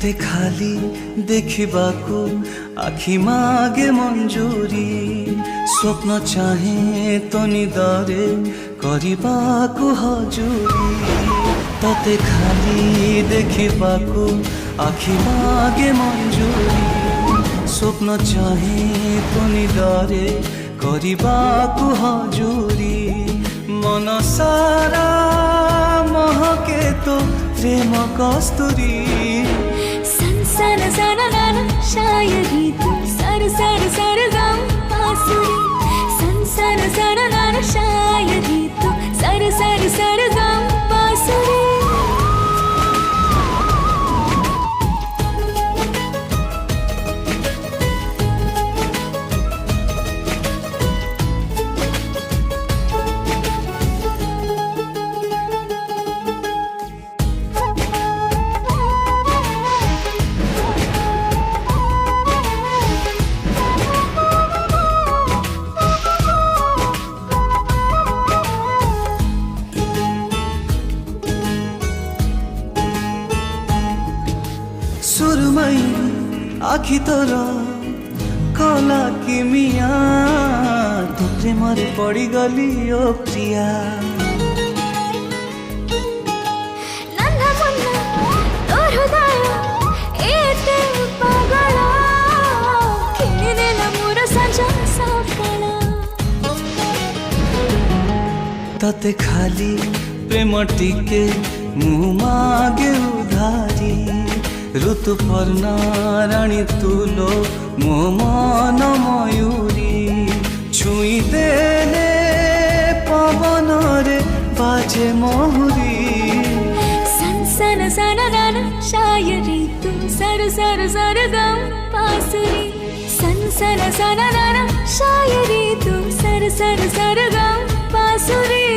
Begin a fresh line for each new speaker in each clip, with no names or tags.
तते खाली देखिबाकू आखि मागे मंजूरी स्वप्न चाहे तो निदरे करिबाकू हजूरी तते खाली देखिबाकू आखि मागे मंजूरी स्वप्न चाहे तो निदरे करिबाकू हजूरी मन सारा महके तो प्रेम कस्तूरी
संसार सारा नाना शायरी तू सर सर सर गम बांसुरी संसार सारा नाना शायरी तू सर सर सर गम बांसुरी
सुरमई आखि तोर कला कि मिया तो प्रेमरे पड़ी गली ओ प्रिया
नन्हा मुन्ना तोर हृदय एते पागल किनेला मोर संजा सकाळ
तते खाली प्रेम टिके मुँह मागे उधारी ऋतुपर्णा राणी तुलो मो मन मयूरी छुई देले पवन रे बाजे महुरी
संसन सन नन शायरी तू सर सर सर गम बांसुरी संसन सन नन शायरी तू सर सर सर गम बांसुरी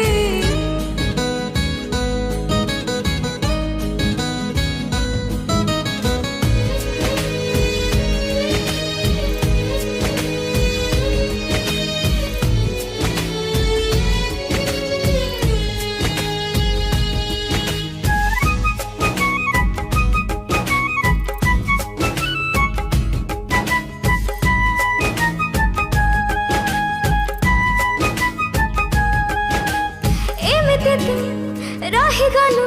रही गलु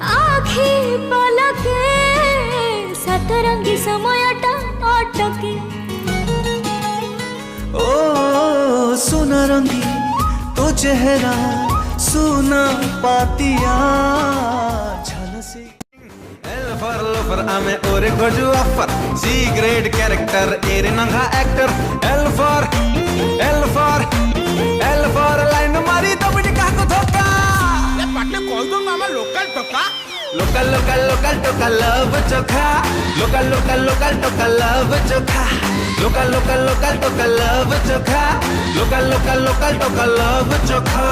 आखि पलके सतरंगी समयटा अटके
ओ सोना रंगी तो चेहरा सोना पातिया झलसे
L for lover ame ore goju offer C grade character ere nanga actor L for line mari dabdi ka ko dhoka
ले पाटले कॉल दो मामा लोकल टोका
local toka love chokha local toka love chokha local toka love chokha local toka love chokha